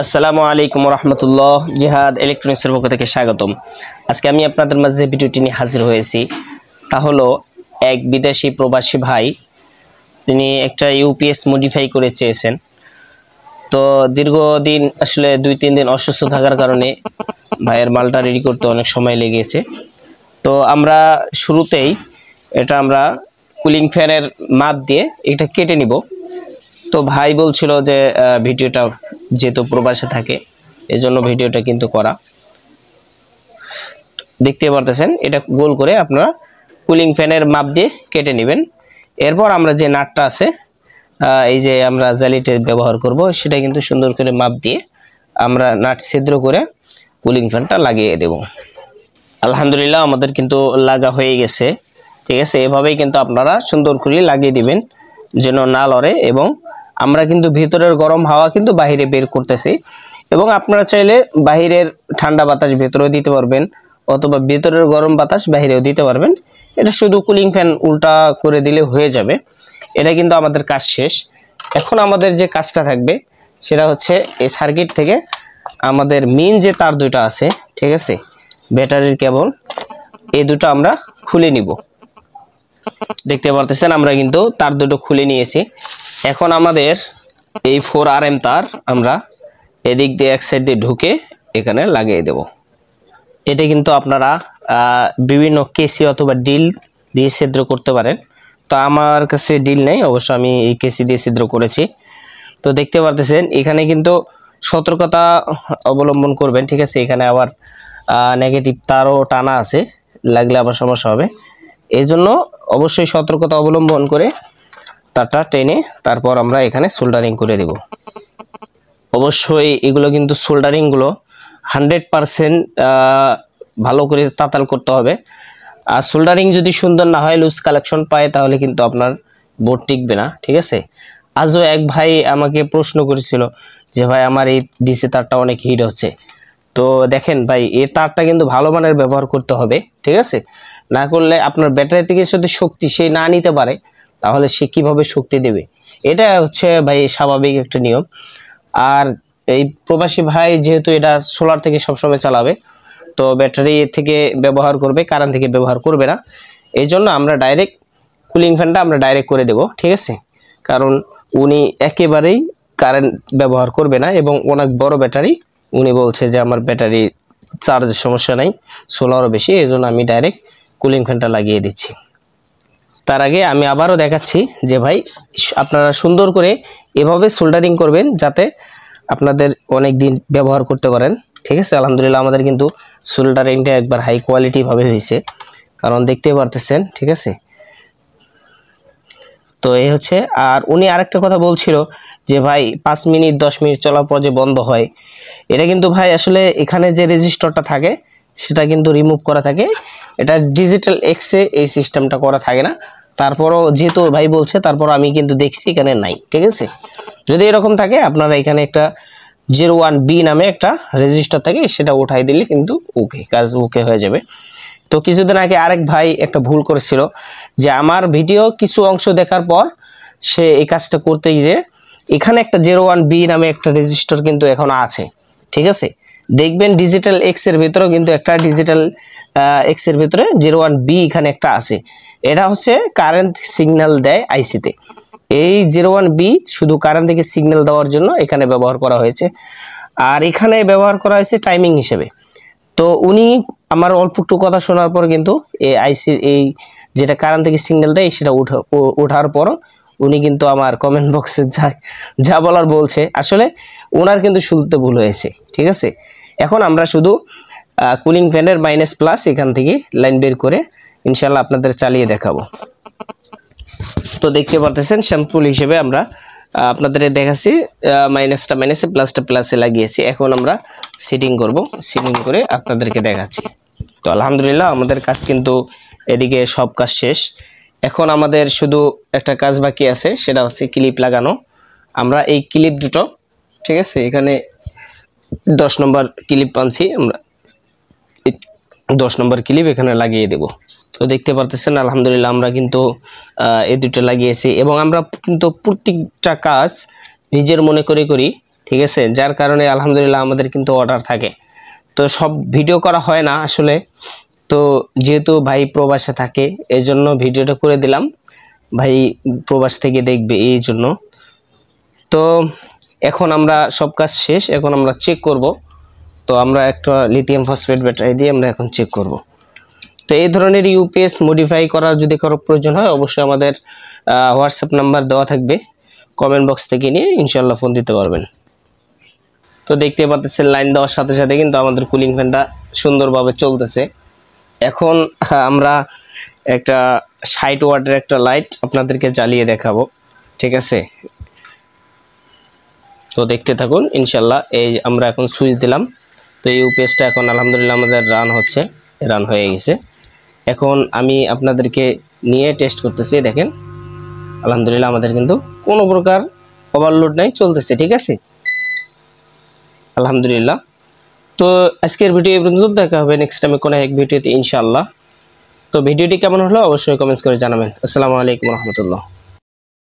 আসসালামু আলাইকুম রহমতুল্লাহ। জিহাদ ইলেকট্রনিক্সের পক্ষ থেকে স্বাগতম। আজকে আমি আপনাদের মাঝে ভিডিওটি নিয়ে হাজির হয়েছি। তা হলো এক বিদেশি প্রবাসী ভাই, তিনি একটা ইউপিএস মডিফাই করে চেয়েছেন। তো দীর্ঘদিন আসলে 2-3 দিন অসুস্থ থাকার কারণে ভাইয়ের মালটা রেডি করতে অনেক সময় লেগেছে। তো আমরা শুরুতেই আমরা কুলিং ফ্যানের মাপ দিয়ে এটা কেটে নিব। তো ভাই বলছিল যে ভিডিওটা যেহেতু প্রবাসে থাকে এজন্য ভিডিওটা কিন্তু করা। দেখতে পারতেছেন এটা গোল করে আপনারা কুলিং ফ্যানের মাপ দিয়ে কেটে নেবেন। এরপর আমরা যে নাটটা আছে এই যে আমরা জালিতে ব্যবহার করব সেটা কিন্তু সুন্দর করে মাপ দিয়ে আমরা নাট ছিদ্র করে কুলিং ফ্যানটা লাগিয়ে দেব। আলহামদুলিল্লাহ আমাদের কিন্তু লাগা হয়ে গেছে। ঠিক আছে, এভাবেই কিন্তু আপনারা সুন্দর করে লাগিয়ে দিবেন যেন না লড়ে। এবং আমরা কিন্তু ভিতরের গরম হাওয়া কিন্তু বাইরে বের করতেছি, এবং আপনারা চাইলে বাইরের ঠান্ডা বাতাস ভিতরেও দিতে পারবেন অথবা ভিতরের গরম বাতাস বাইরেও দিতে পারবেন। এটা শুধু কুলিং ফ্যান উল্টা করে দিলে হয়ে যাবে। এটা কিন্তু আমাদের কাজ শেষ। এখন আমাদের যে কাজটা থাকবে সেটা হচ্ছে এই সার্কিট থেকে আমাদের মেইন যে তার দুটো আছে, ঠিক আছে, ব্যাটারির কেবল, এই দুটো আমরা খুলে নিব। দেখতে পারতেছেন আমরা কিন্তু তার দুটো খুলে নিয়েছি। এখন আমাদের এই 4RM তার আমরা এদিক দিয়ে এক সাইড দিয়ে ঢুকে এখানে লাগিয়ে দেব। এটা কিন্তু আপনারা বিভিন্ন কেসি অথবা ডিল দিয়ে ছিদ্র করতে পারেন। তো আমার কাছে ডিল নেই, অবশ্য আমি এই কেসি দিয়ে ছিদ্র করেছি। তো দেখতে পারতেছেন এখানে কিন্তু সতর্কতা অবলম্বন করবেন। ঠিক আছে, এখানে আবার নেগেটিভ তারও টানা আছে, লাগলে আবার সমস্যা হবে। এই জন্য অবশ্যই সতর্কতা অবলম্বন করে তারটা টেনে তারপর আমরা এখানে সোল্ডারিং করে দেব। অবশ্যই এগুলো কিন্তু সোল্ডারিংগুলো 100% ভালো করে তাতাল করতে হবে। আর সোল্ডারিং যদি সুন্দর না হয়, লুজ কালেকশন পায়, তাহলে কিন্তু আপনার বোর্ড টিকবে না। ঠিক আছে, আজও এক ভাই আমাকে প্রশ্ন করেছিল যে ভাই আমার এই ডিসি তারটা অনেক হিট হচ্ছে। তো দেখেন ভাই, এই তারটা কিন্তু ভালো মানের ব্যবহার করতে হবে। ঠিক আছে, না করলে আপনার ব্যাটারি থেকে যদি শক্তি সে না নিতে পারে তাহলে সে কিভাবে শক্তি দেবে? এটা হচ্ছে ভাই স্বাভাবিক একটা নিয়ম। আর এই প্রবাসী ভাই যেহেতু এটা সোলার থেকে সবসময় চালাবে, তো ব্যাটারি থেকে ব্যবহার করবে, কারেন্ট থেকে ব্যবহার করবে না। এই জন্য আমরা ডাইরেক্ট কুলিং ফ্যানটা আমরা ডাইরেক্ট করে দেব। ঠিক আছে, কারণ উনি একেবারেই কারেন্ট ব্যবহার করবে না এবং অনেক বড় ব্যাটারি। উনি বলছে যে আমার ব্যাটারি চার্জের সমস্যা নাই, সোলারও বেশি, এই জন্য আমি ডাইরেক্ট কুলিং ফ্যানটা লাগিয়ে দিচ্ছি। তার আগে আমি আবারও দেখাচ্ছি যে ভাই আপনারা সুন্দর করে এভাবে সোল্ডারিং করবেন যাতে আপনাদের অনেক দিন ব্যবহার করতে পারেন। ঠিক আছে, আলহামদুলিল্লাহ আমাদের কিন্তু সোল্ডারিংটা একবার হাই কোয়ালিটি ভাবে হয়েছে, কারণ দেখতে পারতেছেন। ঠিক আছে, তো এই হচ্ছে। আর উনি আরেকটা কথা বলছিল যে ভাই 5 মিনিট 10 মিনিট চলার পর যে বন্ধ হয়, এটা কিন্তু ভাই আসলে এখানে যে রেজিস্টারটা থাকে সেটা কিন্তু রিমুভ করা থাকে। এটা ডিজিটাল এক্সে এই সিস্টেমটা করা থাকে না। তারপরও যেহেতু ভাই বলছে, তারপর আমি কিন্তু দেখছি এখানে নাই। ঠিক আছে, যদি এরকম থাকে আপনারা এখানে একটা 01B নামে একটা রেজিস্টার থাকে, সেটা উঠাই দিলে কিন্তু ওকে, কাজ ওকে হয়ে যাবে। তো কিছুদিন আগে আরেক ভাই একটা ভুল করেছিল যে আমার ভিডিও কিছু অংশ দেখার পর সে এই কাজটা করতে গিয়ে এখানে একটা 01B নামে একটা রেজিস্টার কিন্তু এখন আছে। ঠিক আছে, দেখবেন ডিজিটাল এক্স এর ভিতরেও কিন্তু একটা ডিজিটাল এক্স এর ভিতরে 01B এখানে একটা আছে। এটা হচ্ছে কারেন্ট সিগন্যাল দেয় আইসিতে। এই 01B শুধু কারেন্ট থেকে সিগন্যাল দেওয়ার জন্য এখানে ব্যবহার করা হয়েছে, আর এখানে ব্যবহার করা হয়েছে টাইমিং হিসেবে। তো উনি আমার অল্প একটু কথা শোনার পর কিন্তু এই আইসি এই যেটা কারেন্ট থেকে সিগন্যাল দেয় সেটা ওঠার পর উনি কিন্তু আমার কমেন্ট বক্সে যা বলার বলছে, আসলে ওনার কিন্তু শুনতে ভুল হয়েছে। ঠিক আছে, এখন আমরা শুধু কুলিং ফ্যানের মাইনাস প্লাস এখান থেকে লাইন বের করে ইনশাল্লাহ আপনাদের চালিয়ে দেখাবো। তো দেখতে পারতেছেন স্যাম্পল হিসেবে আমরা আপনাদের দেখাচ্ছি, মাইনাসটা মাইনাসে প্লাসটা প্লাসে লাগিয়েছি। এখন আমরা সেটিং করব, সেটিং করে আপনাদেরকে দেখাচ্ছি। তো আলহামদুলিল্লাহ আমাদের কাজ কিন্তু এদিকে সব কাজ শেষ। এখন আমাদের শুধু একটা কাজ বাকি আছে, সেটা হচ্ছে ক্লিপ লাগানো। আমরা এই ক্লিপ দুটো, ঠিক আছে, এখানে 10 নম্বর ক্লিপ আনছি, আমরা 10 নম্বর ক্লিপ এখানে লাগিয়ে দেব। তো দেখতে পারতেছেন আলহামদুলিল্লাহ আমরা কিন্তু এই দুটো লাগিয়েছি, এবং আমরা কিন্তু প্রত্যেকটা কাজ নিজের মনে করে করি। ঠিক আছে, যার কারণে আলহামদুলিল্লাহ আমাদের কিন্তু অর্ডার থাকে। তো সব ভিডিও করা হয় না আসলে, তো যেহেতু ভাই প্রবাসে থাকে এই জন্য ভিডিওটা করে দিলাম, ভাই প্রবাস থেকে দেখবে এই জন্য। তো এখন আমরা সব কাজ শেষ, এখন আমরা চেক করব। তো আমরা একটা লিথিয়াম ফসফেট ব্যাটারি দিয়ে আমরা এখন চেক করব। তো এই ধরনের ইউপিএস মডিফাই করার যদি কারো প্রয়োজন হয় অবশ্যই আমাদের হোয়াটসঅ্যাপ নাম্বার দেওয়া থাকবে, কমেন্ট বক্স থেকে নিয়ে ইনশাল্লাহ ফোন দিতে পারবেন। তো দেখতে পাচ্ছেন লাইন দেওয়ার সাথে সাথে কিন্তু আমাদের কুলিং ফ্যানটা সুন্দরভাবে চলতেছে। এখন আমরা একটা 60 ওয়াটের একটা লাইট আপনাদেরকে জ্বালিয়ে দেখাবো, ঠিক আছে? তো দেখতে থাকুন ইনশাল্লাহ। এই আমরা এখন সুইচ দিলাম, তো এই ইউপিএসটা এখন আলহামদুলিল্লাহ আমাদের রান হচ্ছে, রান হয়ে গেছে। এখন আমি আপনাদেরকে নিয়ে টেস্ট করতেছি, দেখেন আলহামদুলিল্লাহ আমাদের কিন্তু কোনো প্রকার ওভারলোড নাই, চলতেছে, ঠিক আছে আলহামদুলিল্লাহ। তো আজকের ভিডিও এই পর্যন্ত, দেখা হবে নেক্সট টাইমে কোনো এক ভিডিওতে ইনশাআল্লাহ। তো ভিডিওটি কেমন হলো অবশ্যই কমেন্টস করে জানাবেন। আসসালামু আলাইকুম রহমতুল্লাহ।